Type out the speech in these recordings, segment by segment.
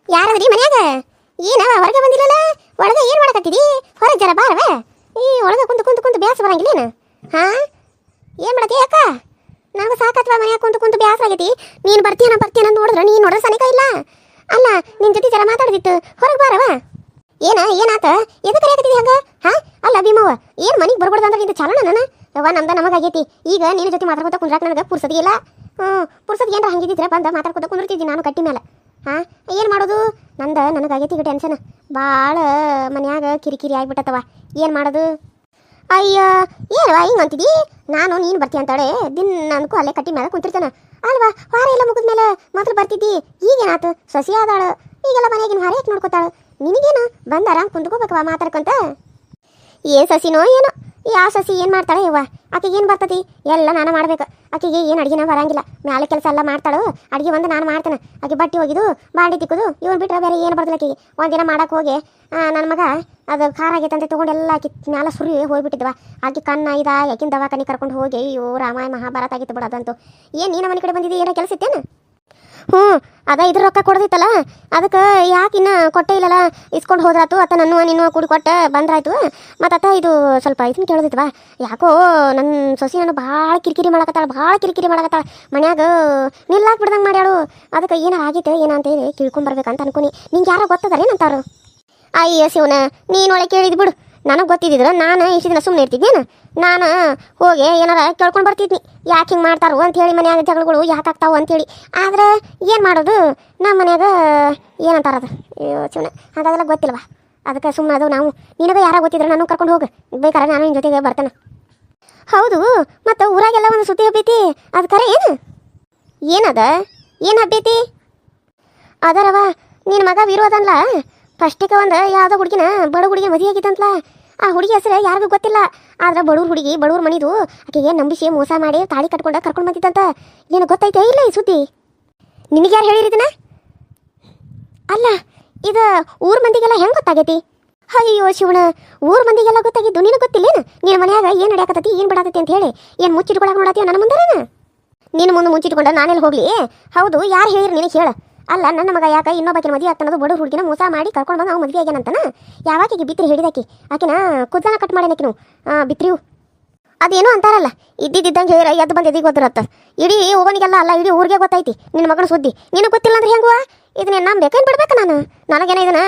ಯಾರದ್ರಿ ಮನ್ಯಾಗ? ಏನವ ಹೊರಗೆ ಬಂದಿಲ್ಲಲ್ಲ? ಒಳಗೆ ಏನು ಮಾಡಕತ್ತಿದಿ? ಹೊರಗೆ ಜರ ಬಾರವ. ಈ ಒಳಗೆ ಕುಂತು ಕುಂತು ಕುಂತು ಬ್ಯಾಸ ಬರಂಗಿಲ್ಲೇನು? ಹಾ, ಏನು ಮಾಡತ್ತಿ ಅಕ್ಕ? ನನಗೆ ಸಾಕತ್ವ ಮನ್ಯಾಗ ಕುಂತು ಕುಂತು ಬ್ಯಾಸರ ಆಗೈತಿ. ನೀನು ಬರ್ತೀಯನ ನೋಡಿದ್ರೆ ನೀನು ನೋಡ್ರೆ ಸನಿಕ ಇಲ್ಲ. ಅಲ್ಲ, ನಿನ್ನ ಜೊತೆ ಜರ ಮಾತಾಡದಿತ್ತು. ಹೊರಗೆ ಬಾರವ. ಏನಾತ? ಎದಕ್ಕೆ ಕರೆಯಕತ್ತಿದಿ ಹಂಗ? ಹಾ, ಅಲ್ಲ ಭೀಮವ್ವ, ಏನು ಮನೆಗೆ ಬರ್ಬಾರ್ದು ಅಂದ್ರೆ ನಿಂದು ಚಾಲನ ನಾನು ಯವ್ವ ನಮ್ದ ನಮಗಾಗೈತಿ. ಈಗ ನಿನ್ನ ಜೊತೆ ಮಾತಾಡ್ಕೊತ ಕುಂದ್ರಾಕ ನನಗೆ ಪುರ್ಸತಿ ಇಲ್ಲ. ಪುರ್ಸತಿ ಏನಾರ ಹಂಗಿದ್ರೆ ಬಂದ ಮಾತಾಡ್ಕೊತ ಕುಂದಿರ್ತಿದ್ದಿ ನಾನು ಕಟ್ಟಿ ಮೇಲೆ. ಹಾಂ, ಏನು ಮಾಡೋದು? ನನಗಾಗೈತಿ ಈಗ ಟೆನ್ಷನ್ ಭಾಳ. ಮನ್ಯಾಗ ಕಿರಿಕಿರಿ ಆಗ್ಬಿಟ್ಟತ್ತವ. ಏನು ಮಾಡೋದು? ಅಯ್ಯ, ಏನವ ಹಿಂಗೆ ಅಂತಿದ್ದಿ? ನಾನು ನೀನು ಬರ್ತೀಯ ಅಂತಾಳೆ ದಿನ ಅನ್ಕೋ ಅಲ್ಲೇ ಕಟ್ಟಿ ಮೇಲೆ ಕುಂತಿರ್ತಾನೆ ಅಲ್ವಾ? ವಾರ ಎಲ್ಲ ಮುಗಿದ ಮೇಲೆ ಮೊದಲು ಬರ್ತಿದ್ದಿ. ಈಗೇನಾತು? ಸೊಸಿ ಆದಾಳು, ಈಗೆಲ್ಲ ಮನೆಯಾಗಿನ ಹಾರ ಯಾಕೆ ನೋಡ್ಕೊತಾಳು? ನಿನಗೇನು ಬಂದಾರ ಕುಂತ್ಕೋಬೇಕವ ಮಾತಾಡ್ಕೊಂತ. ಏನು ಸಸಿನೋ ಏನೋ, ಯಾವ ಸಸಿ ಏನು ಮಾಡ್ತಾಳೆ ಯವ್ವ? ಆಕೆಗೆ ಏನು ಬರ್ತತಿ? ಎಲ್ಲ ನಾನು ಮಾಡ್ಬೇಕು. ಆಕೆಗೆ ಏನು ಅಡುಗೆನ ಬರಂಗಿಲ್ಲ. ಮ್ಯಾಲೆ ಕೆಲಸ ಎಲ್ಲ ಮಾಡ್ತಾಳು, ಅಡುಗೆ ಒಂದು ನಾನು ಮಾಡ್ತಾನೆ. ಆಕೆ ಬಟ್ಟೆ ಹೋಗಿದ್ದು ಬಾಂಡೆ ತಿಕ್ಕೋದು ಇವನು ಬಿಟ್ರೆ ಬೇರೆ ಏನು ಬರ್ದಿಲ್ಲ ಆಕೆಗೆ. ಒಂದಿನ ಮಾಡಕ್ಕೆ ಹೋಗಿ ನನ್ನ ಮಗ ಅದು ಖಾರ ಆಗೈತಂತೆ ತೊಗೊಂಡೆಲ್ಲ ಆಕೆ ಮ್ಯಾಲೆ ಸುರಿ ಹೋಗ್ಬಿಟ್ಟಿದ್ವ. ಆಕೆ ಕಣ್ಣ ಆಕಿನ ದವಾಖಾನೆ ಕರ್ಕೊಂಡು ಹೋಗಿ ಅಯ್ಯೋ ರಾಮಾಯಣ ಮಹಾಭಾರತ ಆಗಿತ್ತು ಬಿಡು ಅದಂತೂ. ಏನು ನೀನು ಮನೆ ಕಡೆ ಬಂದಿದ್ದಿ? ಏನೋ ಕೆಲಸ ಇತ್ತೇನು? ಇದ್ರ ರೊಕ್ಕ ಕೊಡದಿತ್ತಲ್ಲ, ಅದಕ್ಕೆ ಯಾಕೆ ಇನ್ನೂ ಕೊಟ್ಟೇ ಇಲ್ಲಲ್ಲ? ಇಸ್ಕೊಂಡು ಹೋದ್ರಾತು ಅತ್ತ ನನ್ನ ನೀನು ಕೂಡಿ ಕೊಟ್ಟು ಬಂದ್ರಾಯ್ತು. ಮತ್ತು ಇದು ಸ್ವಲ್ಪ ಇದನ್ನ ಕೇಳೋದಿತ್ವಾ. ಯಾಕೋ ನನ್ನ ಸೊಸಿ ನಾನು ಭಾಳ ಕಿರಿಕಿರಿ ಮಾಡಕತ್ತಾಳೆ ಮನ್ಯಾಗ ನಿಲ್ಲಾಕ್ ಬಿಡ್ದಂಗೆ ಮಾಡ್ಯಾಳು. ಅದಕ್ಕೆ ಏನಾರು ಆಗೈತೆ ಏನಂತೇಳಿ ಕೇಳ್ಕೊಂಬರ್ಬೇಕಂತ ಅನ್ಕೊನಿ. ನಿಂಗೆ ಯಾರೋ ಗೊತ್ತದಾರೆ ಏನಂತಾರು? ಅಯ್ಯ ಶಿವನ, ನೀನು ಒಳಗೆ ಕೇಳಿದ್ ಬಿಡು. ನನಗೆ ಗೊತ್ತಿದ್ದಿದ್ರೆ ನಾನು ಇಷ್ಟು ದಿನ ಸುಮ್ಮನೆ ಇರ್ತಿದ್ದೇನು? ನಾನು ಹೋಗಿ ಏನಾರ ಕೇಳ್ಕೊಂಡು ಬರ್ತಿದ್ನಿ, ಯಾಕೆ ಹಿಂಗೆ ಮಾಡ್ತಾರೋ ಅಂಥೇಳಿ, ಮನ್ಯಾಗ ಜಗಳಗಳು ಯಾಕೆ ಆಗ್ತಾವೆ ಅಂಥೇಳಿ. ಆದ್ರೆ ಏನು ಮಾಡೋದು, ನಮ್ಮ ಮನ್ಯಾಗ ಏನಂತಾರದು? ಅಯ್ಯೋ ಶಿವನ, ಹಾಗಾಗೆಲ್ಲ ಗೊತ್ತಿಲ್ವ. ಅದಕ್ಕೆ ಸುಮ್ಮನೆ ಅದು ನಾವು. ನಿನಗೆ ಯಾರ ಗೊತ್ತಿದ್ರೆ ನಾನು ಕರ್ಕೊಂಡು ಹೋಗು, ಬೇಕಾದ್ರೆ ನಾನು ನಿನ್ನ ಜೊತೆಗೆ ಬರ್ತೇನೆ. ಹೌದು, ಮತ್ತು ಊರಾಗೆಲ್ಲ ಒಂದು ಸುದ್ದಿ ಹಬ್ಬೈತಿ, ಅದು ಕರೆ ಏನು? ಏನು ಹಬ್ಬೈತಿ? ಅದರವ, ನಿನ್ನ ಮಗ ವೀರು ಅದನ್ಲ, ಫಸ್ಟಿಗೆ ಒಂದು ಯಾವುದೋ ಹುಡುಗಿನ ಬಡ ಹುಡುಗಿ ಮದುವೆ ಆಗಿತ್ತಂತಲ. ಆ ಹುಡುಗಿ ಹೆಸರು ಯಾರಿಗೂ ಗೊತ್ತಿಲ್ಲ. ಆದ್ರೆ ಬಡವ್ರ ಮನಿದು ಆಕೆಗೆ ನಂಬಿಸಿ ಮೋಸ ಮಾಡಿ ತಾಳಿ ಕರ್ಕೊಂಡು ಬಂದಿತ್ತಂತ. ನಿನಗೆ ಗೊತ್ತೈತೆ ಇಲ್ಲ ಈ ಸುದ್ದಿ? ನಿನಗೆ ಯಾರು ಹೇಳಿರಿದನ? ಅಲ್ಲ, ಇದು ಊರ ಮಂದಿಗೆಲ್ಲ ಹೆಂಗೆ ಗೊತ್ತಾಗೈತಿ? ಅಯ್ಯೋ ಶಿವಣ, ಊರ ಮಂದಿಗೆಲ್ಲ ಗೊತ್ತಾಗಿದ್ದು ನಿನಗೆ ಗೊತ್ತಿಲ್ಲೇನು? ನಿನ್ನ ಮನ್ಯಾಗ ಏನು ನಡೆಯಕತ್ತೈತಿ, ಏನು ಬಿಡಾತೈತಿ ಅಂತ ಹೇಳಿ ಏನು ಮುಚ್ಚಿಟ್ಕೊಳಕ್ಕೆ ನೋಡತ್ತೀವ ನನ್ನ ಮುಂದರೇನು? ನಿನ್ನ ಮುಂದೆ ಮುಚ್ಚಿಟ್ಕೊಂಡ ನಾನೆಲ್ಲಿ ಹೋಗ್ಲಿ? ಹೌದು, ಯಾರು ಹೇಳಿರಿ ನಿನಗೆ ಹೇಳು. ಅಲ್ಲ, ನನ್ನ ಮಗ ಯಾಕೆ ಇನ್ನೊಬ್ಬಾಕಿನ ಮದುವೆ ಆಗ್ತಾನದು ಬಡ ಹುಡುಗಿನ ಮೋಸ ಮಾಡಿ ಕರ್ಕೊಂಡು ಬಂದು ಅವ್ನು ಮದುವೆ ಆಗ್ಯಾನಂತನ. ಯಾವಾಕಿಗೆ ಬಿತ್ರಿ ಹಿಡಿದಾಕಿ ಆಕಿನ ಕುದ್ದನ ಕಟ್ ಮಾಡ್ಯಾನಕಿನು ಬಿತ್ರಿವು. ಅದೇನೋ ಅಂತಾರಲ್ಲ, ಇದ್ದಿದ್ದಂಗೆ ಹೇಳ ಎದ್ದು ಬಂದು ಎದಿಗೆ ಗೊತ್ತಿರತ್ತ. ಇಡೀ ಹೋಗೋನಿಗೆಲ್ಲ ಅಲ್ಲ, ಇಡೀ ಊರಿಗೆ ಗೊತ್ತೈತಿ ನಿನ್ನ ಮಗನ ಸುದ್ದಿ. ನಿನಗೆ ಗೊತ್ತಿಲ್ಲ ಅಂದ್ರೆ ಹೆಂಗುವ? ಇದನ್ನ ನಂಬೇಕೇನು ಬಿಡ್ಬೇಕು ನಾನು? ನನಗೇನ ಇದನ್ನ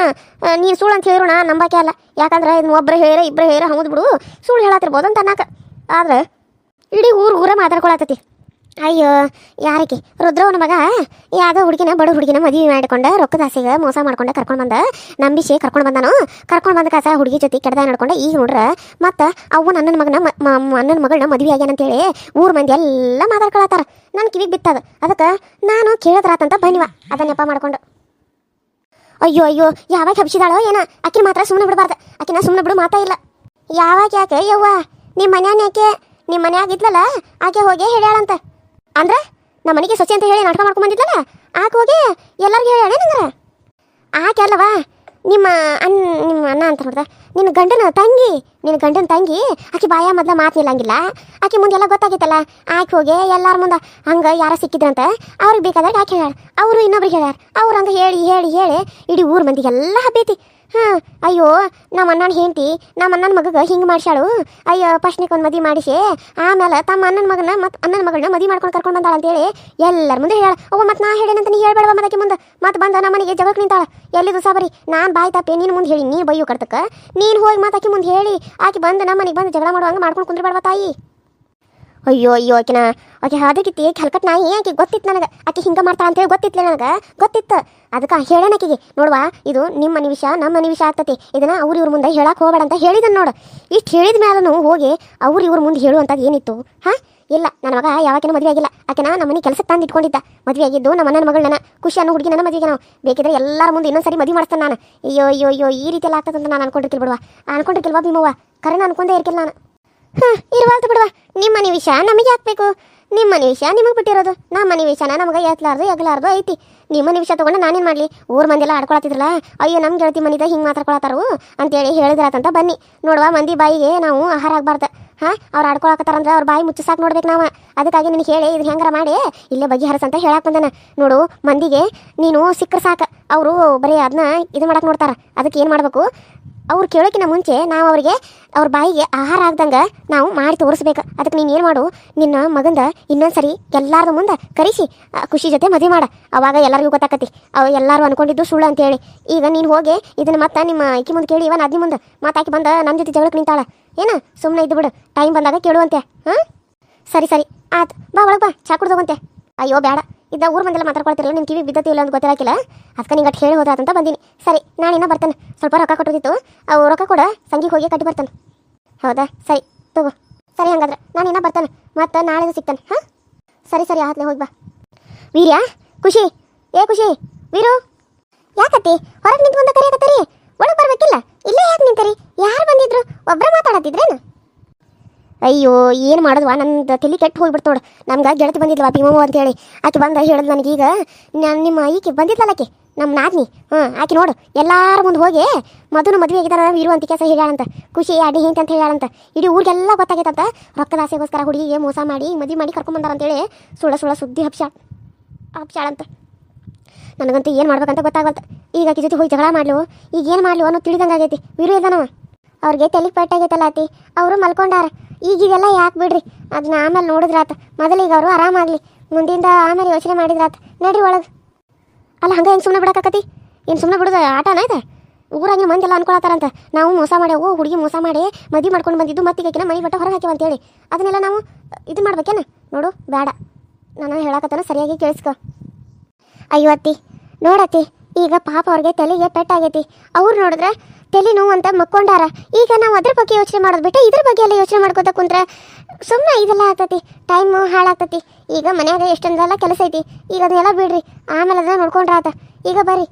ನೀನು ಸುಳ್ಳು ಅಂತ ಹೇಳಿರು ನಾನು ನಂಬಾಕೆ ಅಲ್ಲ. ಯಾಕಂದ್ರೆ ಇದನ್ನ ಒಬ್ಬರು ಇಬ್ಬರು ಹೇರ ಹೌದು ಬಿಡು, ಸುಳ್ಳು ಹೇಳತ್ತಿರ್ಬೋದು ಅಂತ ಅನ್ನಕ. ಆದ್ರೆ ಇಡೀ ಊರೇ ಮಾತಾಡ್ಕೊಳತತಿ. ಅಯ್ಯೋ, ಯಾರಕ್ಕೆ ರುದ್ರವನ ಮಗ ಯಾವುದೋ ಬಡ ಹುಡುಗಿನ ಮದುವೆ ಮಾಡಿಕೊಂಡು ರೊಕ್ಕದ ಆಸೆಗೆ ಮೋಸ ಮಾಡ್ಕೊಂಡು ಕರ್ಕೊಂಡು ನಂಬಿಸಿ ಕರ್ಕೊಂಡು ಬಂದ ಕಾಸ ಹುಡುಗಿ ಜೊತೆ ಕೆಡ್ದ ನಡ್ಕೊಂಡು ಈಗ ನೋಡ್ರೆ ಮತ್ತು ಅವು ಅಣ್ಣನ ಮಗಳನ್ನ ಮದುವೆ ಆಗ್ಯಾನಂತೇಳಿ ಊರ ಮಂದಿ ಎಲ್ಲ ಮಾತಾಡ್ಕೊಳತ್ತಾರ. ನನ್ನ ಕಿವಿಗೆ ಬಿತ್ತದ. ಅದಕ್ಕೆ ನಾನು ಕೇಳಿದ್ರಾತಂತ ಬನ್ನಿವ ಅದನ್ನ ನೆಪ ಮಾಡ್ಕೊಂಡು. ಅಯ್ಯೋ ಯಾವಾಗ ಹಬ್ಸಿದಾಳೋ ಏನ? ಆಕಿನ ಮಾತ್ರ ಸುಮ್ಮನೆ ಬಿಡಬಾರ್ದು. ಆಕಿನ ಸುಮ್ಮನೆ ಬಿಡು ಮಾತಾ ಇಲ್ಲ. ಯಾಕೆ ಯವ್ವ? ನಿಮ್ಮ ಮನ್ಯಾಗ ಇದ್ಲಲ್ಲ ಆಕೆ ಹೋಗಿ ಹೇಳ್ಯಾಳಂತ. ಅಂದ್ರೆ ನಮ್ಮ ಮನೆಗೆ ಸೊಸೆ ಅಂತ ಹೇಳಿ ನಾಟಕ ಮಾಡ್ಕೊಂಡ್ ಬಂದಿದ್ಲಲ್ಲ, ಆಕೆ ಹೋಗಿ ಎಲ್ಲರಿಗೂ ಹೇಳ್ಯಾಳೆ ನಂಗಾರ. ಆಕೆ ಅಲ್ಲವಾ ನಿಮ್ಮ ಅಣ್ಣ ಅಂತ ನೋಡ್ದ, ನಿನ್ನ ಗಂಡನ ತಂಗಿ ಆಕೆ ಬಾಯ ಮೊದಲ ಮಾತು ನಿಲ್ಲಂಗಿಲ್ಲ. ಆಕೆ ಮುಂದೆ ಎಲ್ಲ ಗೊತ್ತಾಗಿತ್ತಲ್ಲ, ಆಕೆ ಹೋಗಿ ಎಲ್ಲರ ಮುಂದೆ ಹಂಗೆ ಯಾರ ಸಿಕ್ಕಿದ್ರಂತ ಅವ್ರಿಗೆ ಬೇಕಾದಾಗ ಆಕೆ ಹೇಳ್ಯಾಳ, ಅವರು ಇನ್ನೊಬ್ರಿಗೆ ಹೇಳ್ಯಾರ. ಅವ್ರು ಹಂಗೆ ಹೇಳಿ ಇಡೀ ಊರ ಮಂದಿಗೆಲ್ಲ ಹಬ್ಬೈತಿ. ಅಯ್ಯೋ, ನಮ್ಮ ಅಣ್ಣನ ಹೆಂಡತಿ ನಮ್ಮ ಅಣ್ಣನ ಮಗಗೆ ಹಿಂಗೆ ಮಾಡಿಸ್ಯಾಳು. ಅಯ್ಯೋ, ಫಸ್ಟ್ನಿಗೆ ಒಂದು ಮದುವೆ ಮಾಡಿಸಿ ಆಮೇಲೆ ತಮ್ಮ ಅಣ್ಣನ ಮಗಳನ್ನ ಮದುವೆ ಮಾಡ್ಕೊಂಡು ಕರ್ಕೊಂಡು ಬಂದಾಳ ಅಂತೇಳಿ ಎಲ್ಲರ ಮುಂದೆ ಹೇಳ. ಮತ್ತು ನಾ ಹೇಳೇನಂತ ನೀ ಹೇಳ್ಬೇಡವ ಮದಕ್ಕೆ ಮುಂದೆ. ಮತ್ತು ಬಂದ ನಮ್ಮ ಮನೆಗೆ ಜಗಕ್ಕೆ ನಿಂತಾಳ. ಎಲ್ಲಿದು ಸಾಬರಿ? ನಾನು ಬಾಯಿ ತಪ್ಪಿ ನೀನು ಮುಂದೆ ಹೇಳಿ ನೀನು ಬೈಯೋ ಕರ್ತಕ್ಕೆ ನೀನು ಹೋಗಿ ಮಾತಾಕಿ ಮುಂದೆ ಹೇಳಿ ಆಕೆ ಬಂದು ನಮ್ಮ ಮನೆಗೆ ಬಂದು ಜಗಳ ಮಾಡುವಂಗೆ ಮಾಡ್ಕೊಂಡು ಕುಂದ್ರಬೇಡವ ತಾಯಿ. ಅಯ್ಯೋ ಆಕೆ ಹಾದಕಿತ್ತಿ ಹಲ್ಕಟ್ ನಾಯಿ. ಆಕೆ ಗೊತ್ತಿತ್ತು ನನಗೆ, ಆಕೆ ಹಿಂಗೆ ಮಾಡ್ತಾ ಅಂತೇಳಿ ಗೊತ್ತಿತ್ತು. ಅದಕ್ಕೆ ಹೇಳೋಣಾಕಿಗೆ ನೋಡುವ, ಇದು ನಿಮ್ಮ ಮನೆ ವಿಷಯ ನಮ್ಮ ಮನೆ ವಿಷಯ ಆಗ್ತತಿ. ಇದನ್ನ ಇವ್ರ ಮುಂದೆ ಹೇಳಕ್ಕೆ ಹೋಗಬೇಡ ಅಂತ ಹೇಳಿದನು ನೋಡು. ಇಷ್ಟು ಹೇಳಿದ ಮೇಲೆ ಹೋಗಿ ಇವ್ರ ಮುಂದೆ ಹೇಳುವಂಥದ್ದು ಏನಿತ್ತು? ಇಲ್ಲ, ನನ್ನ ಮಗ ಯಾವಾಗೇನೋ ಮದುವೆ ಆಗಿಲ್ಲ. ಆಕೆನ ನಮ್ಮ ಮನೆ ಕೆಲಸಕ್ಕೆ ತಂದು ಇಟ್ಕೊಂಡಿದ್ದ. ಮದುವೆ ಆಗಿದ್ದು ನಮ್ಮ ಅಣ್ಣನ ಮಗಳನ್ನ ಖುಷಿ ಅನ್ನೋ ಹುಡುಗಿ ನನ್ನ ಮದುವೆಗೆ ನಾವು ಬೇಕಿದ್ರೆ ಎಲ್ಲರ ಮುಂದೆ ಇನ್ನೊಂದ್ಸರಿ ಮದುವೆ ಮಾಡ್ತಾನೆ ನಾನು. ಅಯ್ಯೋ ಈ ರೀತಿ ಎಲ್ಲ ಆಗ್ತದಂತ ನಾನು ಅನ್ಕೊಂಡಿರ್ಕಿಲ್ವಾ ಭೀಮವ್ವ? ಕರೆನ ಅನ್ಕೊಂಡೇ ಇರ್ಕಿಲ್ಲ ನಾನು. ಇರುವಾಲ್ತು ಬಿಡುವ. ನಿಮ್ಮ ಮನೆ ವಿಷಯ ನಮಗೆ ಹಾಕ್ಬೇಕು, ನಿಮ್ಮ ಮನೆ ವಿಷಯ ನಿಮಗೆ ಬಿಟ್ಟಿರೋದು. ನಮ್ಮ ಮನೆ ವಿಷಯನ ನಮಗೆ ಎಗ್ಲಾರ್ದು ಐತಿ. ನಿಮ್ಮ ಮನೆ ವಿಷಯ ತೊಗೊಂಡು ನಾನೇನು ಮಾಡಲಿ? ಊರ ಮಂದಿಲ್ಲ ಆಡ್ಕೊಳತ್ತಿದ್ರಲ್ಲ, ಅಯ್ಯೋ ನಮ್ಮ ಗೆಳತಿ ಮನಿದ ಹಿಂಗೆ ಮಾತಾಡ್ಕೊಳತ್ತಾರು ಅಂತೇಳಿ ಹೇಳಿದ್ರಾತಂತ ಬನ್ನಿ. ನೋಡುವ, ಮಂದಿ ಬಾಯಿಗೆ ನಾವು ಆಹಾರ ಆಗಬಾರ್ದು. ಹಾಂ ಅವ್ರು ಆಡ್ಕೊಳಕತ್ತಾರಂದ್ರೆ ಅವ್ರ ಬಾಯಿ ಮುಚ್ಚಿ ಸಾಕು ನೋಡ್ಬೇಕು ನಾವು. ಅದಕ್ಕಾಗಿ ನಿನಗೆ ಹೇಳಿ ಇದು ಹೆಂಗಾರ ಮಾಡಿ ಇಲ್ಲೇ ಬಗೆಹರಿಸ ಅಂತ ಹೇಳಕ್ಕೆ ಬಂದನ. ನೋಡು ಮಂದಿಗೆ ನೀನು ಸಿಕ್ಕರೆ ಸಾಕು, ಅವರು ಬರೀ ಅದನ್ನ ಇದು ಮಾಡಕ್ಕೆ ನೋಡ್ತಾರೆ. ಅದಕ್ಕೆ ಏನು ಮಾಡಬೇಕು, ಅವ್ರು ಕೇಳೋಕ್ಕಿಂತ ಮುಂಚೆ ನಾವು ಅವರಿಗೆ ಅವ್ರ ಬಾಯಿಗೆ ಆಹಾರ ಆಗ್ದಂಗೆ ನಾವು ಮಾಡಿ ತೋರಿಸ್ಬೇಕು. ಅದಕ್ಕೆ ನೀನು ಏನು ಮಾಡು, ನಿನ್ನ ಮಗಂದ ಇನ್ನೊಂದ್ಸರಿ ಎಲ್ಲಾರ್ದು ಮುಂದೆ ಕರೆಸಿ ಖುಷಿ ಜೊತೆ ಮದುವೆ ಮಾಡ. ಅವಾಗ ಎಲ್ಲರಿಗೂ ಗೊತ್ತಾಕತಿ ಅವು ಎಲ್ಲರೂ ಅನ್ಕೊಂಡಿದ್ದು ಸುಳ್ಳು ಅಂತೇಳಿ. ಈಗ ನೀನು ಹೋಗಿ ಇದನ್ನು ಮತ್ತೆ ನಿಮ್ಮ ಈಕಿ ಮುಂದೆ ಕೇಳಿ ಇವನ್ ಅದ್ನಿ ಮುಂದೆ ಮಾತಾಕಿ ಬಂದ ನಮ್ಮ ಜೊತೆ ಜಗಳಕ್ಕೆ ನಿಂತಾಳ ಏನ, ಸುಮ್ಮನೆ ಇದ್ದು ಬಿಡು, ಟೈಮ್ ಬಂದಾಗ ಕೇಳುವಂತೆ. ಹಾಂ ಸರಿ ಸರಿ ಆಯ್ತು, ಬಾ ಒಳಗೆ ಬಾ, ಚಾ ಕುಡ್ದೋಗಂತೆ. ಅಯ್ಯೋ ಬೇಡ, ಇದ್ದ ಊರು ಮಂದೆಲ್ಲ ಮಾತಾಡ್ಕೊಳ್ತಿರಲ್ಲ, ನಿಮ್ಮ ಕಿವಿ ಬಿದ್ದತಿಲ್ಲ ಅಂತ ಗೊತ್ತಿರಾಕಿಲ್ಲ, ಅದಕ್ಕೆ ನಿಂಗೆ ಹೇಳಿ ಹೋದ್ರಾತಂತ ಬಂದೀನಿ. ಸರಿ ನಾನಿನ್ನ ಬರ್ತೇನೆ, ಸ್ವಲ್ಪ ರೊಕ್ಕ ಕೊಟ್ಟೋದಿತ್ತು, ಅವು ರೊಕ್ಕ ಕೂಡ ಸಂಗಿಗೆ ಹೋಗಿ ಕಟ್ಟಿ ಬರ್ತಾನೆ. ಹೌದಾ ಸರಿ ತಗೋ, ಸರಿ ಹಂಗಾದ್ರೆ ನಾನಿನ್ನ ಬರ್ತೇನೆ, ಮತ್ತೆ ನಾಳೆ ಸಿಗ್ತಾನೆ. ಹಾಂ ಸರಿ ಸರಿ ಆತ್ಲೆ, ಹೋಗಿ ಬಾ. ವೀರ್ಯ, ಖುಷಿ, ಏ ಖುಷಿ, ವೀರು, ಯಾಕತ್ತಿ ಹೊರಗೆ ನಿಂತು ಬಂದ ಕರೆಯಕತ್ತೀರಿ? ಒಳಗೆ ಬರ್ಬೇಕಿಲ್ಲ, ಇಲ್ಲೇ ಯಾಕೆ ನಿಂತರಿ? ಯಾರು ಬಂದಿದ್ರು? ಒಬ್ಬರ ಮಾತಾಡತ್ತಿದ್ರೇನು? ಅಯ್ಯೋ ಏನು ಮಾಡೋದ್ವಾ, ನಂದು ತಲೆ ಕೆಟ್ಟು ಹೋಗ್ಬಿಡ್ತು ನೋಡು. ನಮ್ಗೆ ಗೆಳತಿ ಬಂದಿದ್ವಾ ಭೀಮವ್ವ ಅಂತೇಳಿ, ಆಕೆ ಬಂದ ಹೇಳಿದ್ ನನಗೀಗ ನಿಮ್ಮ ಈಕೆ ಬಂದಿದ್ಲಲ್ಲ ಆಕೆ ನಮ್ಮ ನಾದ್ನಿ. ಆಕೆ ನೋಡು ಎಲ್ಲಾರ ಮುಂದೆ ಹೋಗಿ ಮದುವೆ ಆಗಿದಾರ ವೀರು ಅಂತ ಕೆಲಸ ಹೇಳ್ಯಾಳಂತ. ಖುಷಿ ಅಡ್ಡಿ ಹಿಂಗೆ ಅಂತ ಹೇಳ್ಯಾಳಂತ. ಇಡೀ ಊರಿಗೆಲ್ಲ ಗೊತ್ತಾಗೈತಂತ. ರೊಕ್ಕದ ಆಸೆಗೋಸ್ಕರ ಹುಡುಗಿಗೆ ಮೋಸ ಮಾಡಿ ಮದುವೆ ಮಾಡಿ ಕರ್ಕೊಂಬಂದಾರಂತೇಳಿ ಸುಳ್ಳ ಸುದ್ದಿ ಹಬ್ಸಾಳಂತ. ನನಗಂತೂ ಏನು ಮಾಡ್ಬೇಕಂತ ಗೊತ್ತಾಗಲ್ತ. ಈಗ ಆಕೆ ಜೊತೆ ಹೋಗಿ ಜಗಳ ಮಾಡ್ಲು, ಈಗ ಏನು ಮಾಡ್ಲು ಅನ್ನೋ ತಿಳಿದಂಗೆ ಆಗೈತಿ. ವೀರು ಇದ್ದಾನವ, ಅವ್ರಿಗೆ ತಲೆಗೆ ಪೆಟ್ಟಾಗೈತಲ್ಲ ಆತಿ, ಅವರು ಮಲ್ಕೊಂಡಾರ. ಈಗ ಇವೆಲ್ಲ ಯಾಕೆ ಬಿಡ್ರಿ, ಅದನ್ನ ಆಮೇಲೆ ನೋಡಿದ್ರಾತ. ಮೊದಲಿಗೆ ಅವರು ಆರಾಮಾಗಲಿ, ಮುಂದಿಂದ ಆಮೇಲೆ ಯೋಚನೆ ಮಾಡಿದ್ರಾತ. ನಡ್ರಿ ಒಳಗೆ. ಅಲ್ಲ ಹಂಗೆ ಹೆಂಗೆ ಸುಮ್ಮನೆ ಬಿಡಕತ್ತಿ? ಏನು ಸುಮ್ಮನೆ ಬಿಡೋದು ಆಟನ ಆಯ್ತಾ? ಊರಾಗಿನ ಮಂದಿ ಎಲ್ಲ ಅನ್ಕೊಳತ್ತಾರಂತ ನಾವು ಮೋಸ ಮಾಡ್ಯಾವು, ಹುಡುಗಿ ಮೋಸ ಮಾಡಿ ಮದುವೆ ಮಾಡ್ಕೊಂಡು ಬಂದಿದ್ದು, ಮತ್ತಿಗೇಕಿನ ಮನೆ ಬಟ್ಟೆ ಹೊರಗೆ ಹಾಕಿವ ಅಂತೇಳಿ. ಅದನ್ನೆಲ್ಲ ನಾವು ಇದು ಮಾಡ್ಬೇಕೇನ? ನೋಡು ಬೇಡ, ನಾನು ಹೇಳಕತ್ತಾನ ಸರಿಯಾಗಿ ಕೇಳಿಸ್ಕೊ. ಅಯ್ಯೋ ಅತ್ತಿ ನೋಡತ್ತಿ, ಈಗ ಪಾಪ ಅವ್ರಿಗೆ ತಲೆಗೆ ಪೆಟ್ಟಾಗೈತಿ. ಅವ್ರು ನೋಡಿದ್ರೆ ತಲೆ ನೋವು ಅಂತ ಮಕ್ಕೊಂಡಾರ. ಈಗ ನಾವು ಅದ್ರ ಬಗ್ಗೆ ಯೋಚನೆ ಮಾಡೋದು ಬಿಟ್ಟು ಇದ್ರ ಬಗ್ಗೆ ಎಲ್ಲ ಯೋಚನೆ ಮಾಡ್ಕೋತ ಕುಂತ್ರೆ ಸುಮ್ಮನೆ ಇದೆಲ್ಲ ಆಗ್ತತಿ, ಟೈಮು ಹಾಳಾಗ್ತತಿ. ಈಗ ಮನ್ಯಾಗ ಎಷ್ಟೊಂದೆಲ್ಲ ಕೆಲಸ ಐತಿ, ಈಗ ಅದನ್ನೆಲ್ಲ ಬಿಡ್ರಿ, ಆಮೇಲೆ ಅದನ್ನ ನೋಡ್ಕೊಂಡ್ರ ಆತ. ಈಗ ಬರ್ರಿ.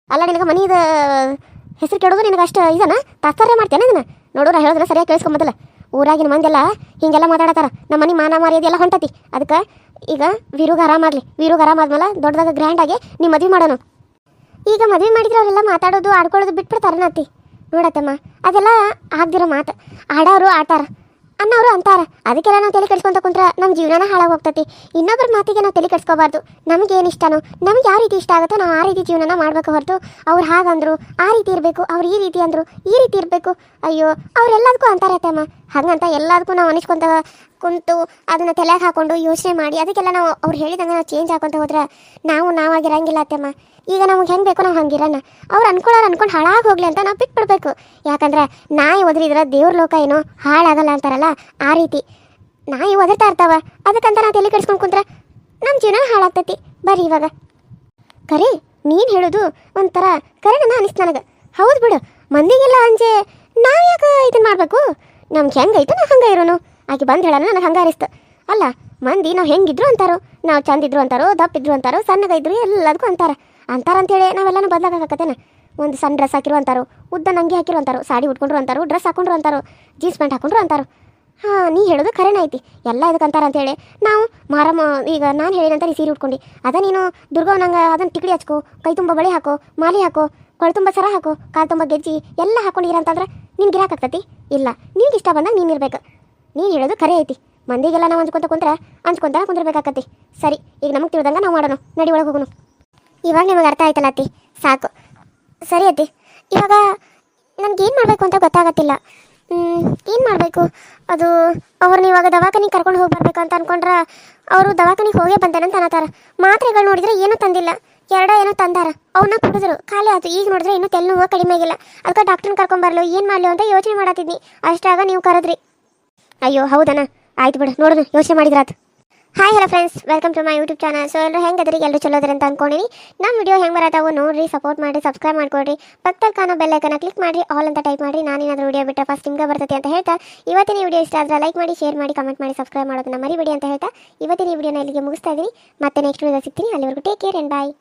ಅಲ್ಲ ನಿನಗೆ ಮನೆಯದ ಹೆಸರು ಕೆಡೋದು ನಿನಗೆ ಅಷ್ಟು ಇದನ್ನ ತಾತ್ಪರ್ಯ ಮಾಡ್ತೇನೆ ಅದನ್ನ? ನೋಡು ನಾ ಹೇಳಿದ್ರೆ ಸರಿಯಾಗಿ ಕೇಳಿಸ್ಕೊಂಬದಲ್ಲ. ಊರಾಗಿನ ಮಂದೆಲ್ಲ ಹಿಂಗೆಲ್ಲ ಮಾತಾಡತ್ತಾರ, ನಮ್ಮ ಮನೆ ಮಾನ ಮಾರಿಯೋದು ಎಲ್ಲ ಹೊಂಟತಿ. ಅದಕ್ಕೆ ಈಗ ವೀರುಗೆ ಆರಾಮಾಗಲಿ, ವೀರುಗೆ ಆರಾಮಾದ್ಮೇಲೆ ದೊಡ್ಡದಾಗ ಗ್ರ್ಯಾಂಡಾಗಿ ನೀವು ಮದುವೆ ಮಾಡೋಣ. ಈಗ ಮದುವೆ ಮಾಡಿದ್ರೆ ಅವರೆಲ್ಲ ಮಾತಾಡೋದು ಆಡ್ಕೊಳ್ಳೋದು ಬಿಟ್ಬಿಡ್ತಾರ ನತ್ತಿ. ನೋಡತ್ತಮ್ಮ, ಅದೆಲ್ಲ ಆಗ್ದಿರೋ ಮಾತು. ಆಡೋರು ಆಟಾರ, ಅನ್ನೋರು ಅಂತಾರ. ಅದಕ್ಕೆಲ್ಲ ನಾವು ತಲೆ ಕೆಡ್ಸ್ಕೊಂತ ಕುಂತ್ರೆ ನಮ್ಮ ಜೀವನನ ಹಾಳಾಗಿ ಹೋಗ್ತತಿ. ಇನ್ನೊಬ್ಬರ ಮಾತಿಗೆ ನಾವು ತಲೆ ಕೆಡ್ಸ್ಕೋಬಾರ್ದು. ನಮ್ಗೆ ಏನು ಇಷ್ಟನೋ, ನಮ್ಗೆ ಯಾವ ರೀತಿ ಇಷ್ಟ ಆಗುತ್ತೋ ನಾವು ಆ ರೀತಿ ಜೀವನನ ಮಾಡ್ಬೇಕು ಹೊರತು ಅವ್ರು ಹಾಗಂದ್ರು ಆ ರೀತಿ ಇರಬೇಕು, ಅವ್ರು ಈ ರೀತಿ ಅಂದರು ಈ ರೀತಿ ಇರಬೇಕು. ಅಯ್ಯೋ ಅವರೆಲ್ಲದಕ್ಕೂ ಅಂತಾರೆ ಅತ್ತಮ್ಮ. ಹಾಗಂತ ಎಲ್ಲದಕ್ಕೂ ನಾವು ಅನಿಸ್ಕೊಂತ ಕುಂತು ಅದನ್ನು ತಲೆಗೆ ಹಾಕೊಂಡು ಯೋಚನೆ ಮಾಡಿ ಅದಕ್ಕೆಲ್ಲ ನಾವು ಅವ್ರು ಹೇಳಿದಂಗೆ ನಾವು ಚೇಂಜ್ ಹಾಕೊಂತ ಹೋದ್ರೆ ನಾವಾಗಿರಂಗಿಲ್ಲ ಅತ್ತಮ್ಮ. ಈಗ ನಮ್ಗೆ ಹೆಂಗೆ ಬೇಕು ನಾವು ಹಂಗಿರೋಣ. ಅವ್ರು ಅನ್ಕೊಂಡು ಹಾಳಾಗಿ ಹೋಗ್ಲಿ ಅಂತ ನಾವು ಬಿಟ್ಬಿಡ್ಬೇಕು. ಯಾಕಂದ್ರೆ ನಾಯಿ ಒದರಿದ್ರೆ ದೇವ್ರ ಲೋಕ ಏನೋ ಹಾಳಾಗಲ್ಲ ಅಂತಾರಲ್ಲ, ಆ ರೀತಿ ನಾಯಿ ಒದರ್ತಾ ಇರ್ತಾವ. ಅದಕ್ಕಂತ ನಾವು ತಲೆ ಕೆಡ್ಸ್ಕೊಂಡು ಕುಂತ್ರೆ ನಮ್ಮ ಜೀವನ ಹಾಳಾಗ್ತೈತಿ. ಬರ್ರಿ ಇವಾಗ ಕರೆ ನೀನು ಹೇಳೋದು ಒಂಥರ ಕರೆನ ಅನಿಸ್ತು ನನಗೆ. ಹೌದು ಬಿಡು, ಮಂದಿಗೆಲ್ಲ ಅಂಜೆ ನಾವು ಯಾಕೆ ಇದನ್ನು ಮಾಡಬೇಕು? ನಮ್ಗೆ ಹೆಂಗೈತೆ ನಾವು ಹಂಗೆ ಇರೋನು. ಆಕೆ ಬಂದು ಹೇಳೋಣ ನನಗೆ ಹಂಗೆ ಅನಿಸ್ತು. ಅಲ್ಲ ಮಂದಿ ನಾವು ಹೆಂಗಿದ್ರು ಅಂತಾರೋ, ನಾವು ಚಂದಿದ್ರು ಅಂತಾರೋ, ದಪ್ಪಿದ್ರು ಅಂತಾರೋ, ಸಣ್ಣಗಿದ್ರು ಎಲ್ಲದಕ್ಕೂ ಅಂತಾರಂತೇಳಿ ನಾವೆಲ್ಲನೂ ಬದಲಾಗಕತ್ತೇನೆ. ಒಂದು ಸಣ್ಣ ಡ್ರೆಸ್ ಹಾಕಿರೋ ಅಂತಾರೋ, ಉದ್ದ ನಂಗೆ ಹಾಕಿರೋ ಅಂತಾರೋ, ಸಾಡಿ ಉಟ್ಕೊಂಡ್ರು ಅಂತಾರೋ, ಡ್ರೆಸ್ ಹಾಕೊಂಡ್ರು ಅಂತಾರೋ, ಜೀನ್ಸ್ ಪ್ಯಾಂಟ್ ಹಾಕೊಂಡ್ರು ಅಂತಾರೋ. ಹಾಂ ನೀ ಹೇಳೋದು ಖರೇನ ಐತಿ, ಎಲ್ಲ ಇದಕ್ಕೆ ಅಂತಾರಂತೇಳಿ ನಾವು ಮಾರಮ್ಮ. ಈಗ ನಾನು ಹೇಳಿನಂತ ನೀ ಸೀರೆ ಉಟ್ಕೊಂಡು ಅದ ನೀನು ದುರ್ಗವ್ ನಂಗೆ ಅದನ್ನು ಟಿಕಡಿ ಹಚ್ಕೋ, ಕೈ ತುಂಬ ಬಳೆ ಹಾಕೋ, ಮಾಲಿ ಹಾಕೋ, ಕೊಳೆ ತುಂಬ ಸರ ಹಾಕೋ, ಕಾಲು ತುಂಬ ಗೆಜ್ಜಿ ಎಲ್ಲ ಹಾಕೊಂಡಿರಂತಂದ್ರೆ ನಿನ್ಗೆ ಇರಾಕಾಗ್ತತಿ? ಇಲ್ಲ, ನಿನ್ಗೆ ಇಷ್ಟ ಬಂದಾಗ ನೀನು ಇರ್ಬೇಕು. ನೀನು ಹೇಳೋದು ಖರೆ ಐತಿ. ಮಂದಿಗೆಲ್ಲ ನಾವು ಅಂಜ್ಕೊಂತ ಕುಂದಿರ್ಬೇಕಾಕತಿ. ಸರಿ, ಈಗ ನಮಗೆ ತಿಳಿದಂಗೆ ನಾವು ಮಾಡೋಣ. ನಡಿ ಒಳಗೆ ಹೋಗೋಣ. ಇವಾಗ ನಿಮಗೆ ಅರ್ಥ ಆಯ್ತಲ್ಲ ಅತ್ತಿ, ಸಾಕು. ಸರಿ ಅತ್ತಿ, ಇವಾಗ ನನಗೇನು ಮಾಡಬೇಕು ಅಂತ ಗೊತ್ತಾಗತ್ತಿಲ್ಲ. ಏನು ಮಾಡಬೇಕು? ಅದು ಅವ್ರನ್ನ ಇವಾಗ ದವಾಖಾನಿಗೆ ಕರ್ಕೊಂಡು ಹೋಗಿ ಬರ್ಬೇಕು ಅಂತ ಅಂದ್ಕೊಂಡ್ರೆ ಅವರು ದವಾಖಾನಿಗೆ ಹೋಗೇ ಬಂದೇನಂತ ಅನ್ನತ್ತಾರ. ಮಾತ್ರೆಗಳು ನೋಡಿದ್ರೆ ಏನೂ ತಂದಿಲ್ಲ, ಏನೋ ತಂದಾರ, ಅವನ್ನ ಕುಡಿದ್ರು ಖಾಲಿ ಆಯ್ತು. ಈಗ ನೋಡಿದ್ರೆ ಇನ್ನೂ ತೆಲ್ ನೋವು ಕಡಿಮೆ ಆಗಿಲ್ಲ. ಅದಕ್ಕೆ ಡಾಕ್ಟ್ರನ್ನ ಕರ್ಕೊಂಬರ್ಲು ಏನು ಮಾಡಲು ಅಂತ ಯೋಚನೆ ಮಾಡತ್ತಿದ್ನಿ. ಅಷ್ಟಾಗ ನೀವು ಕರೆದ್ರಿ. ಅಯ್ಯೋ ಹೌದಣ್ಣ, ಆಯ್ತು ಬಿಡು, ನೋಡೋಣ ಯೋಚನೆ ಮಾಡಿದ್ರಾತು. Hi hello friends, welcome to my YouTube channel. So ಎಲ್ಲರೂ ಹೆಂಗದ್ರಿ? ಎಲ್ಲರೂ ಚಲೋ ಅದ್ರಿ ಅಂತ ಅಂದ್ಕೊಂಡಿನಿ. ನಮ್ಮ ವಿಡಿಯೋ ಹೆಂಗೆ ಬರತ್ತಾವು ನೋಡಿರಿ, ಸಪೋರ್ಟ್ ಮಾಡಿ, ಸಬ್ಸ್ಕ್ರೈಬ್ ಮಾಡ್ಕೊಡ್ರಿ, ಪಕ್ಕದಲ್ಲಿ ಕಾಣೋ ಬೆಲ್ ಐಕನ್ನ ಕ್ಲಿಕ್ ಮಾಡಿ, ಆಲ್ ಅಂತ ಟೈಪ್ ಮಾಡಿ. ನಾನೇನಾದರೂ ವಿಡಿಯೋ ಬಿಟ್ಟರೆ ಫಸ್ಟ್ ನಿಮ್ಗೆ ಬರ್ತೈತಿ ಅಂತ ಹೇಳ್ತಾ, ಇವತ್ತಿನ ವಿಡಿಯೋ ಇಷ್ಟ ಆದರೆ ಲೈಕ್ ಮಾಡಿ, ಶೇರ್ ಮಾಡಿ, ಕಮೆಂಟ್ ಮಾಡಿ, ಸಬ್ಸ್ಕ್ರೈಬ್ ಮಾಡೋದನ್ನ ಮರಿಬೇಡಿ ಅಂತ ಹೇಳ್ತಾ ಇವತ್ತಿನ ವಿಡಿಯೋನ ಇಲ್ಲಿಗೆ ಮುಗಿಸ್ತಾ ಇದ್ದೀನಿ. ಮತ್ತೆ ನೆಕ್ಸ್ಟ್ ವಿಡಿಯೋ ಸಿಗ್ತೀನಿ. ಅಲ್ಲಿವರೆಗೂ ಟೇಕ್ ಕೇರ್ ಆ್ಯಂಡ್ ಬಾಯ್.